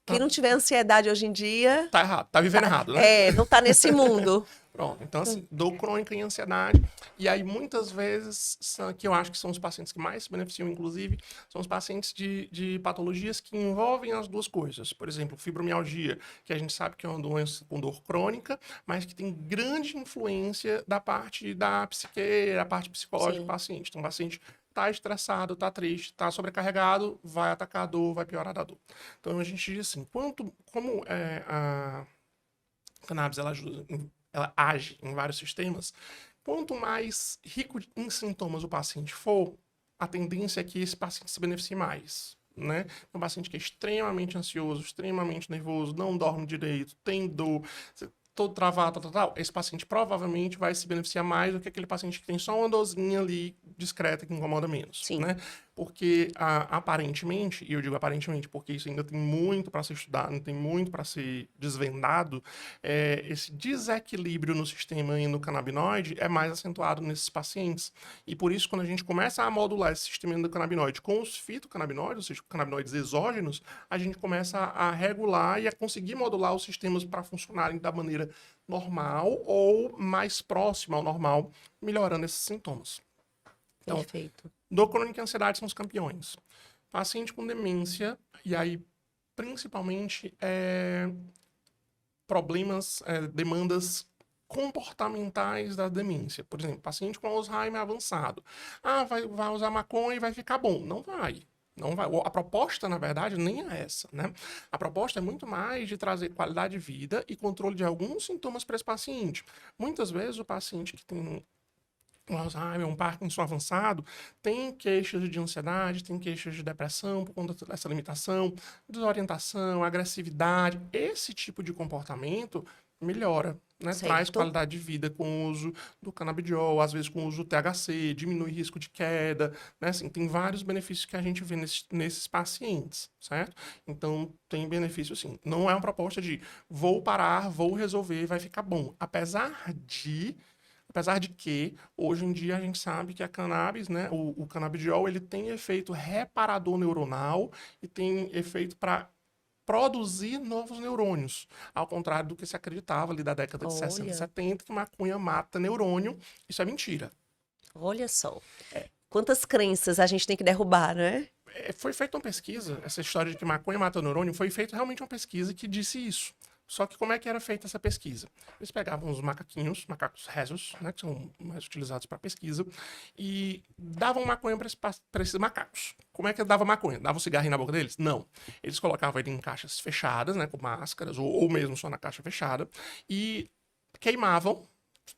Quem não tiver ansiedade hoje em dia, Tá errado, tá vivendo errado, né? não tá nesse mundo. Pronto, então assim, dor crônica e ansiedade. E aí muitas vezes, que eu acho que são os pacientes que mais se beneficiam, inclusive, são os pacientes de patologias que envolvem as duas coisas. Por exemplo, fibromialgia, que a gente sabe que é uma doença com dor crônica, mas que tem grande influência da parte da psique, da parte psicológica do paciente. Então o paciente tá estressado, tá triste, tá sobrecarregado, vai atacar a dor, vai piorar da dor. Então a gente diz assim, como a cannabis ela age em vários sistemas, quanto mais rico em sintomas o paciente for, a tendência é que esse paciente se beneficie mais. Né? Um paciente que é extremamente ansioso, extremamente nervoso, não dorme direito, tem dor, todo travado, esse paciente provavelmente vai se beneficiar mais do que aquele paciente que tem só uma dorzinha ali discreta que incomoda menos, Sim. né? Porque aparentemente, e eu digo aparentemente porque isso ainda tem muito para ser estudado, tem muito para ser desvendado, esse desequilíbrio no sistema endocannabinoide é mais acentuado nesses pacientes. E por isso, quando a gente começa a modular esse sistema endocannabinoide com os fitocannabinoides, ou seja, canabinoides exógenos, a gente começa a regular e a conseguir modular os sistemas para funcionarem da maneira normal ou mais próxima ao normal, melhorando esses sintomas. Então, Perfeito. dor crônica e ansiedade são os campeões. Paciente com demência, e aí principalmente problemas, demandas comportamentais da demência. Por exemplo, paciente com Alzheimer avançado. Vai usar maconha e vai ficar bom. Não vai. Não vai. A proposta, na verdade, nem é essa, né? A proposta é muito mais de trazer qualidade de vida e controle de alguns sintomas para esse paciente. Muitas vezes o paciente que tem um Alzheimer, um Parkinson avançado, tem queixas de ansiedade, tem queixas de depressão por conta dessa limitação, desorientação, agressividade. Esse tipo de comportamento melhora, né? Traz qualidade de vida com o uso do canabidiol, às vezes com o uso do THC, diminui risco de queda, né? Assim, tem vários benefícios que a gente vê nesses pacientes, certo? Então, tem benefício sim. Não é uma proposta de vou parar, vou resolver, vai ficar bom. Apesar de que, hoje em dia, a gente sabe que a cannabis, né, o canabidiol, ele tem efeito reparador neuronal e tem efeito para produzir novos neurônios. Ao contrário do que se acreditava ali da década de 60, 70, que maconha mata neurônio. Isso é mentira. Olha só. Quantas crenças a gente tem que derrubar, né? Foi feita uma pesquisa, essa história de que maconha mata neurônio, foi feita realmente uma pesquisa que disse isso. Só que como é que era feita essa pesquisa? Eles pegavam os macacos rhesus, né, que são mais utilizados para pesquisa, e davam maconha para esses macacos. Como é que dava maconha? Dava um cigarrinho na boca deles? Não. Eles colocavam ele em caixas fechadas, né, com máscaras, ou mesmo só na caixa fechada, e queimavam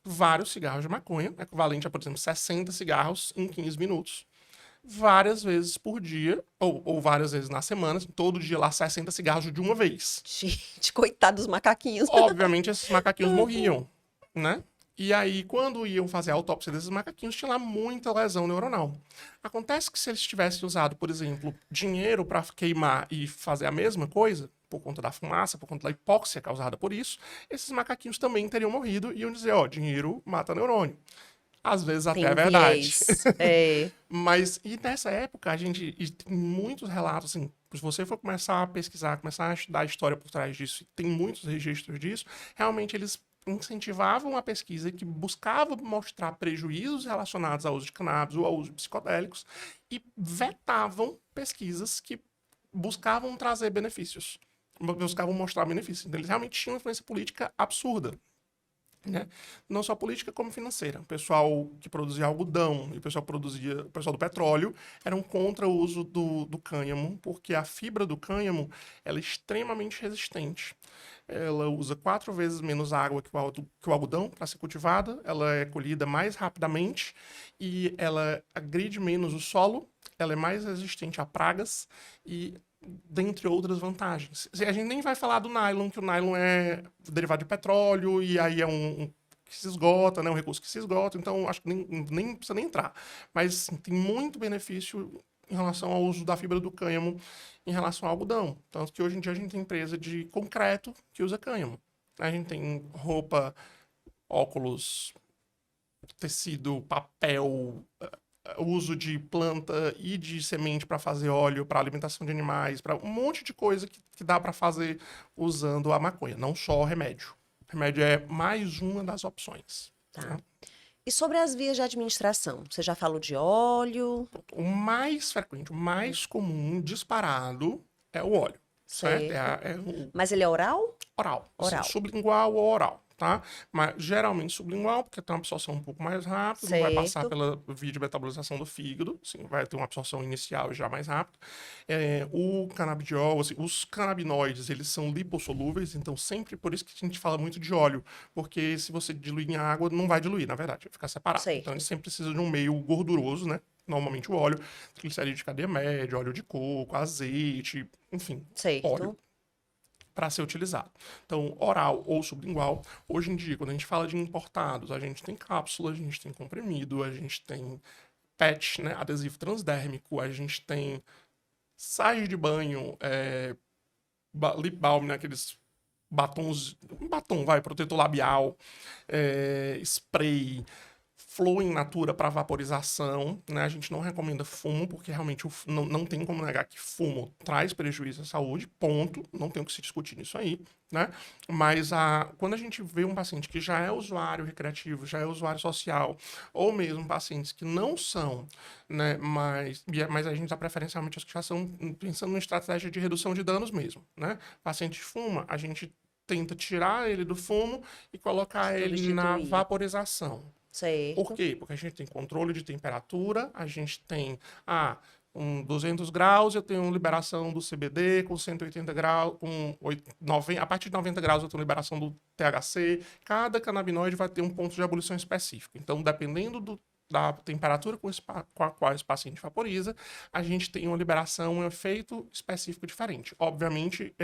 vários cigarros de maconha, equivalente a, por exemplo, 60 cigarros em 15 minutos. Várias vezes por dia, ou várias vezes na semana, todo dia lá 60 cigarros de uma vez. Gente, coitados dos macaquinhos. Obviamente esses macaquinhos morriam, né? E aí, quando iam fazer a autópsia desses macaquinhos, tinha lá muita lesão neuronal. Acontece que se eles tivessem usado, por exemplo, dinheiro para queimar e fazer a mesma coisa, por conta da fumaça, por conta da hipóxia causada por isso, esses macaquinhos também teriam morrido e iam dizer, dinheiro mata neurônio. Às vezes até é verdade. É. Mas, e nessa época, e tem muitos relatos, assim, Se você for começar a pesquisar, começar a estudar a história por trás disso, e tem muitos registros disso, realmente eles incentivavam a pesquisa que buscava mostrar prejuízos relacionados ao uso de cannabis ou ao uso de psicodélicos e vetavam pesquisas que buscavam trazer benefícios, buscavam mostrar benefícios. Então, eles realmente tinham uma influência política absurda. Né? Não só política como financeira. O pessoal que produzia algodão e o pessoal do petróleo eram contra o uso do cânhamo, porque a fibra do cânhamo ela é extremamente resistente. Ela usa 4 vezes menos água que o algodão para ser cultivada, ela é colhida mais rapidamente e ela agride menos o solo, ela é mais resistente a pragas e dentre outras vantagens. A gente nem vai falar do nylon, que o nylon é derivado de petróleo e aí é que se esgota, né? Um recurso que se esgota, então acho que nem precisa nem entrar. Mas assim, tem muito benefício em relação ao uso da fibra do cânhamo em relação ao algodão. Tanto que hoje em dia a gente tem empresa de concreto que usa cânhamo. A gente tem roupa, óculos, tecido, papel, uso de planta e de semente para fazer óleo, para alimentação de animais, para um monte de coisa que dá para fazer usando a maconha, não só o remédio. O remédio é mais uma das opções. Tá. Né? E sobre as vias de administração? Você já falou de óleo? O mais frequente, o mais comum, disparado, é o óleo. Certo? Certo. É o Mas ele é oral? oral. Assim, Oral. sublingual ou oral. Tá? Mas geralmente sublingual, porque tem uma absorção um pouco mais rápida, não vai passar Certo. pela via de metabolização do fígado, assim, vai ter uma absorção inicial já mais rápida. O canabidiol, assim, os canabinoides, eles são lipossolúveis, então sempre por isso que a gente fala muito de óleo, porque se você diluir em água, não vai diluir, na verdade, vai ficar separado. Certo. Então ele sempre precisa de um meio gorduroso, né? Normalmente o óleo, glicerídeo de cadeia média, óleo de coco, azeite, enfim, óleo Certo. para ser utilizado. Então, oral ou sublingual. Hoje em dia, quando a gente fala de importados, a gente tem cápsula, a gente tem comprimido, a gente tem patch, né, adesivo transdérmico, a gente tem sais de banho, lip balm, né, aqueles batons, batom, vai, protetor labial, spray, flow in natura para vaporização, né? A gente não recomenda fumo, porque realmente não tem como negar que fumo traz prejuízo à saúde, ponto. Não tem o que se discutir nisso aí, né? Mas quando a gente vê um paciente que já é usuário recreativo, já é usuário social, ou mesmo pacientes que não são, né? Mas a gente dá preferencialmente aos que já são pensando em estratégia de redução de danos mesmo, né? Paciente fuma, a gente tenta tirar ele do fumo e colocar ele na Substituir. vaporização. Por Certo. quê? Porque a gente tem controle de temperatura, a gente tem 200 graus, eu tenho liberação do CBD, com 180 graus, a partir de 90 graus eu tenho liberação do THC. Cada canabinoide vai ter um ponto de ebulição específico. Então, dependendo da temperatura com a qual esse paciente vaporiza, a gente tem uma liberação, um efeito específico diferente. Obviamente,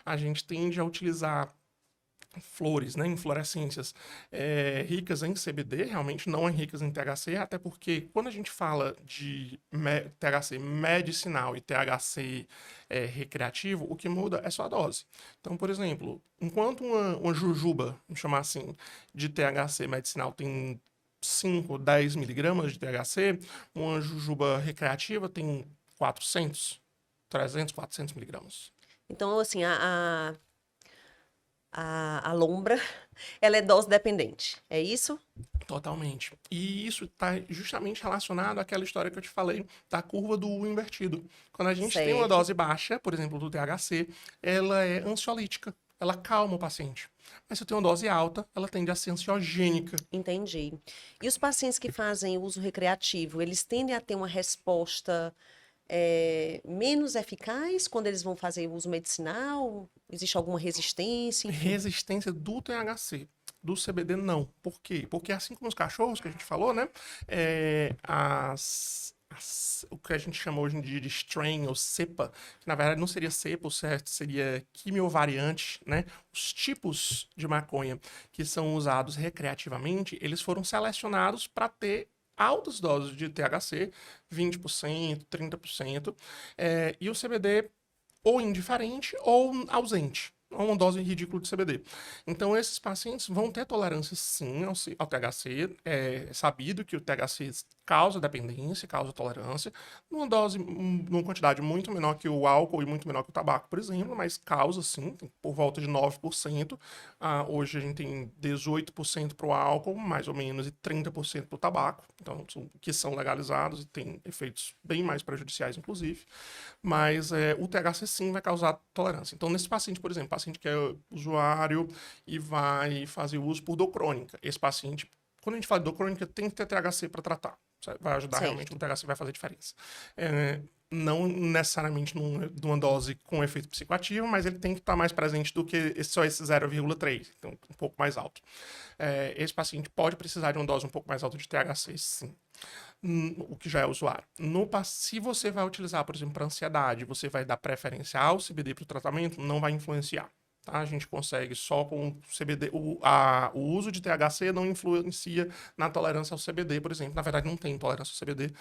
a gente tende a utilizar flores, né, inflorescências ricas em CBD, realmente não ricas em THC, até porque quando a gente fala de THC medicinal e THC recreativo, o que muda é só a dose. Então, por exemplo, enquanto uma jujuba, vamos chamar assim, de THC medicinal tem 5, 10 miligramas de THC, uma jujuba recreativa tem 400, 300, 400 miligramas. Então, assim, a lombra, ela é dose dependente. É isso? Totalmente. E isso está justamente relacionado àquela história que eu te falei da curva do U invertido. Quando a gente tem uma Certo. dose baixa, por exemplo, do THC, ela é ansiolítica, ela calma o paciente. Mas se eu tenho uma dose alta, ela tende a ser ansiogênica. Entendi. E os pacientes que fazem uso recreativo, eles tendem a ter uma resposta menos eficaz quando eles vão fazer uso medicinal? Existe alguma resistência? Enfim. Resistência do THC. Do CBD, não. Por quê? Porque assim como os cachorros que a gente falou, né? O que a gente chama hoje em dia de strain ou cepa, que na verdade não seria cepa, o certo seria quimiovariante, né? Os tipos de maconha que são usados recreativamente, eles foram selecionados para ter altas doses de THC, 20%, 30%, e o CBD ou indiferente ou ausente. Uma dose ridícula de CBD. Então, esses pacientes vão ter tolerância, sim, ao THC. É sabido que o THC causa dependência, causa tolerância, numa quantidade muito menor que o álcool e muito menor que o tabaco, por exemplo, mas causa sim, por volta de 9%. Hoje a gente tem 18% para o álcool, mais ou menos, e 30% para o tabaco, então, que são legalizados e têm efeitos bem mais prejudiciais, inclusive. Mas o THC sim vai causar tolerância. Então, nesse paciente, por exemplo, paciente que é usuário e vai fazer uso por dor crônica, esse paciente, quando a gente fala de dor crônica, tem que ter THC para tratar. Vai ajudar realmente, o THC vai fazer diferença. Não necessariamente numa dose com efeito psicoativo, mas ele tem que estar mais presente do que só esse 0,3, então um pouco mais alto. Esse paciente pode precisar de uma dose um pouco mais alta de THC, sim. O que já é usuário. Se você vai utilizar, por exemplo, para ansiedade, você vai dar preferência ao CBD para o tratamento, não vai influenciar. Tá? A gente consegue só com o CBD. O uso de THC não influencia na tolerância ao CBD, por exemplo. Na verdade, não tem tolerância ao CBD.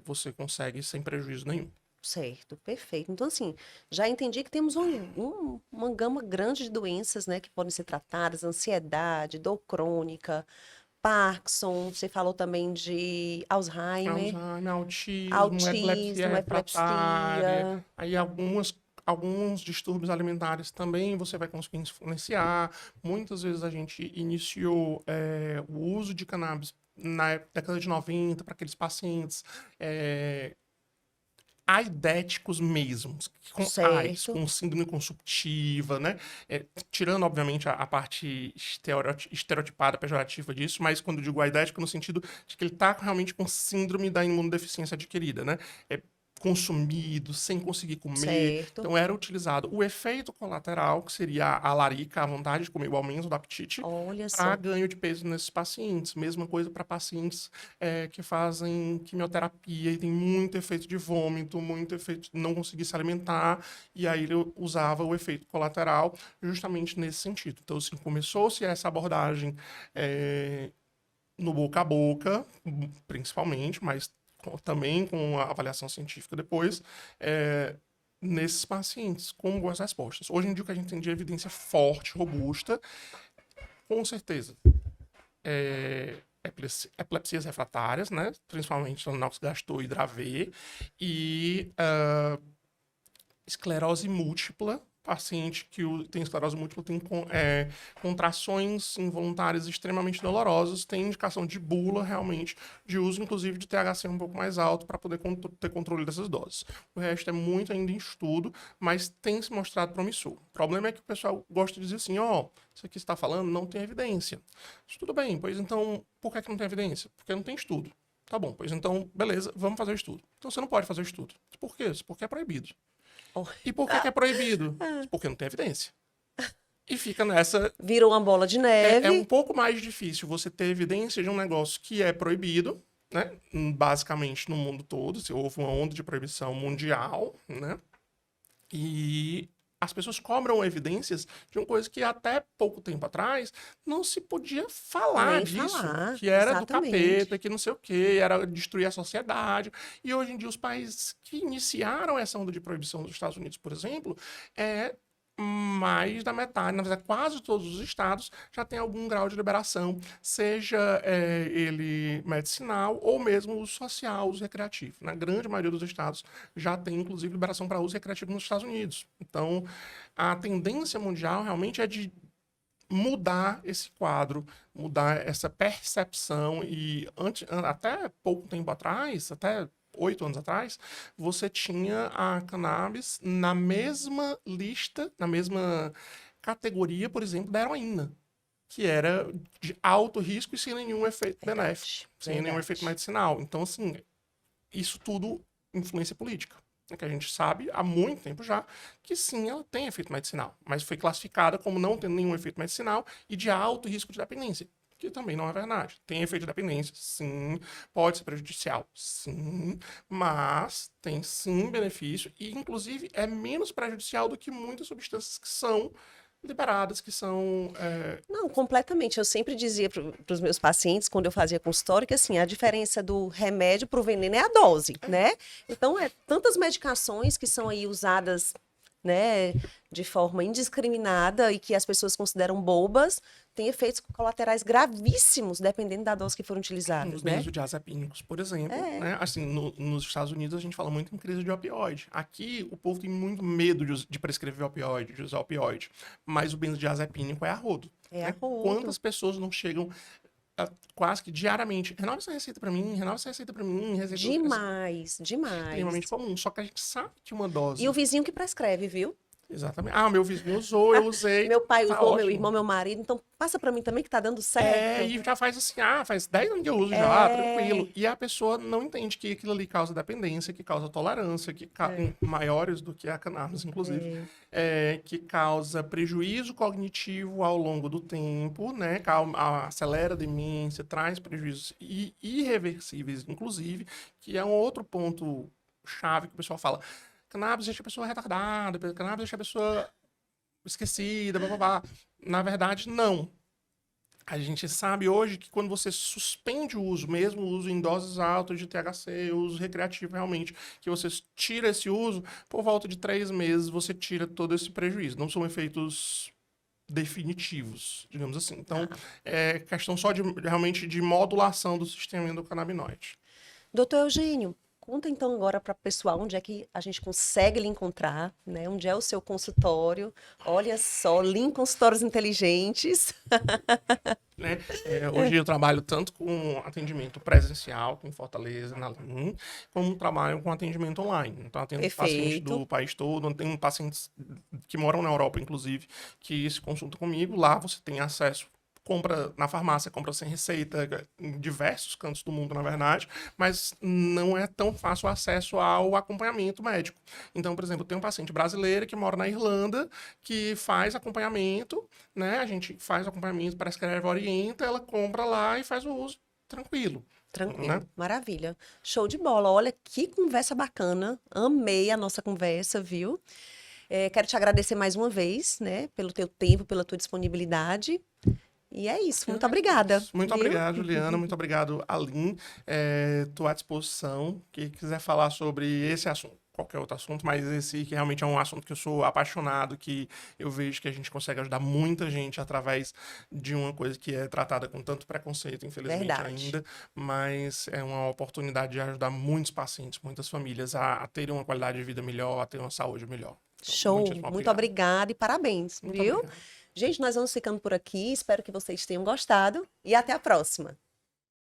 Você consegue sem prejuízo nenhum. Certo, perfeito. Então, assim, já entendi que temos uma gama grande de doenças, né, que podem ser tratadas, ansiedade, dor crônica, Parkinson, você falou também de Alzheimer, Autismo, epilepsia autismo, refratária, epilepsia. aí alguns distúrbios alimentares também você vai conseguir influenciar. Muitas vezes a gente iniciou o uso de cannabis na década de 90 para aqueles pacientes aidéticos mesmos, com AIDS, Certo. com síndrome consumptiva, né? Tirando, obviamente, a parte estereotipada, pejorativa disso, mas quando eu digo aidético, no sentido de que ele está realmente com síndrome da imunodeficiência adquirida, né? Consumido, sem conseguir comer. Certo. Então, era utilizado o efeito colateral, que seria a larica, a vontade de comer, o aumento do apetite, Olha para só. ganho de peso nesses pacientes. Mesma coisa para pacientes que fazem quimioterapia e tem muito efeito de vômito, muito efeito de não conseguir se alimentar, e aí ele usava o efeito colateral justamente nesse sentido. Então, assim, começou-se essa abordagem no boca a boca, principalmente, mas também com a avaliação científica depois, nesses pacientes com boas respostas. Hoje em dia, o que a gente tem de evidência forte, robusta, com certeza, epilepsias refratárias, né? Principalmente Lennox-Gastaut e Dravet, e esclerose múltipla. Paciente que tem esclerose múltipla tem contrações involuntárias extremamente dolorosas, tem indicação de bula, realmente, de uso, inclusive, de THC um pouco mais alto para poder ter controle dessas doses. O resto é muito ainda em estudo, mas tem se mostrado promissor. O problema é que o pessoal gosta de dizer assim, isso aqui que você está falando não tem evidência. Mas tudo bem, pois então, por que não tem evidência? Porque não tem estudo. Tá bom, pois então, beleza, vamos fazer o estudo. Então você não pode fazer o estudo. Por quê? Porque é proibido. E por que é proibido? Porque não tem evidência. E fica nessa... Virou uma bola de É um neve. pouco mais difícil você ter evidência de um negócio que é proibido, né? Basicamente no mundo todo. Se houve uma onda de proibição mundial, né? E as pessoas cobram evidências de uma coisa que até pouco tempo atrás não se podia falar Nem disso. falar, Que era do exatamente. capeta, que não sei o quê, era destruir a sociedade. E hoje em dia os países que iniciaram essa onda de proibição dos Estados Unidos, por exemplo, mais da metade, na verdade, quase todos os estados já tem algum grau de liberação, seja ele medicinal ou mesmo uso social, uso recreativo. Na grande maioria dos estados já tem, inclusive, liberação para uso recreativo nos Estados Unidos. Então, a tendência mundial realmente é de mudar esse quadro, mudar essa percepção e até pouco tempo atrás, até 8 anos atrás, você tinha a cannabis na mesma lista, na mesma categoria, por exemplo, da heroína, que era de alto risco e sem nenhum efeito benéfico, sem nenhum efeito medicinal. Então, assim, isso tudo influência política, né, que a gente sabe há muito tempo já que sim, ela tem efeito medicinal, mas foi classificada como não tendo nenhum efeito medicinal e de alto risco de dependência. Que também não é verdade. Tem efeito de dependência, sim. Pode ser prejudicial, sim. Mas tem sim benefício e, inclusive, é menos prejudicial do que muitas substâncias que são liberadas, que são... Não, completamente. Eu sempre dizia para os meus pacientes, quando eu fazia consultório, que assim, a diferença do remédio para o veneno é a dose, né? Então, tantas medicações que são aí usadas né, de forma indiscriminada e que as pessoas consideram bobas, tem efeitos colaterais gravíssimos, dependendo da dose que foram Os utilizados, né? benzodiazepínicos, por exemplo, É, né? Assim, nos Estados Unidos a gente fala muito em crise de opioide. Aqui o povo tem muito medo de prescrever opioide, de usar opioide. Mas o benzodiazepínico é a rodo, é né? arrodo. Quantas pessoas não chegam quase que diariamente? Renova essa receita pra mim, renova essa receita pra mim, receita Demais, extremamente demais. comum. Só que a gente sabe que uma E o dose. vizinho que prescreve, viu? Exatamente. Ah, meu vizinho usou, eu usei, Meu pai tá usou, meu ótimo. irmão, meu marido, então passa pra mim também que tá dando É, certo. e já faz assim, faz 10 anos que eu uso já, tranquilo. É, E a pessoa não entende que aquilo ali causa dependência, que causa tolerância, é, maiores do que a cannabis, inclusive, é. que causa prejuízo cognitivo ao longo do tempo, né? Acelera a demência, traz prejuízos irreversíveis, inclusive, que é um outro ponto chave que o pessoal fala. Cannabis deixa a pessoa retardada, cannabis deixa a pessoa esquecida, blá blá blá. Na verdade, não. A gente sabe hoje que quando você suspende o uso, mesmo o uso em doses altas de THC, o uso recreativo realmente, que você tira esse uso, por volta de 3 meses você tira todo esse prejuízo. Não são efeitos definitivos, digamos assim. Então, Tá. é questão só de realmente de modulação do sistema endocannabinoide. Doutor Eugênio, conta então agora para o pessoal onde é que a gente consegue lhe encontrar, né? Onde é o seu consultório? Olha só, Lean Consultórios Inteligentes. Né? Hoje eu trabalho tanto com atendimento presencial, aqui em Fortaleza, na LIM, como trabalho com atendimento online. Então, atendo pacientes Perfeito. do país todo, tenho pacientes que moram na Europa, inclusive, que se consultam comigo. Lá você tem acesso. Compra na farmácia, compra sem receita, em diversos cantos do mundo, na verdade, mas não é tão fácil o acesso ao acompanhamento médico. Então, por exemplo, tem um paciente brasileiro que mora na Irlanda, que faz acompanhamento, né? A gente faz o acompanhamento, prescreve, orienta, ela compra lá e faz o uso tranquilo, né? Tranquilo, maravilha. Show de bola. Olha que conversa bacana. Amei a nossa conversa, viu? Quero te agradecer mais uma vez, né, pelo teu tempo, pela tua disponibilidade. E é isso. Eu Muito obrigada, agradeço. Muito viu? obrigado, Juliana. Muito obrigado, Aline. Estou à disposição. Quem quiser falar sobre esse assunto, qualquer outro assunto, mas esse que realmente é um assunto que eu sou apaixonado, que eu vejo que a gente consegue ajudar muita gente através de uma coisa que é tratada com tanto preconceito, infelizmente Verdade. ainda, mas é uma oportunidade de ajudar muitos pacientes, muitas famílias a terem uma qualidade de vida melhor, a ter uma saúde melhor. Então, Show. muitíssimo Muito obrigado. obrigada e parabéns, Muito viu? obrigado. Gente, nós vamos ficando por aqui. Espero que vocês tenham gostado e até a próxima.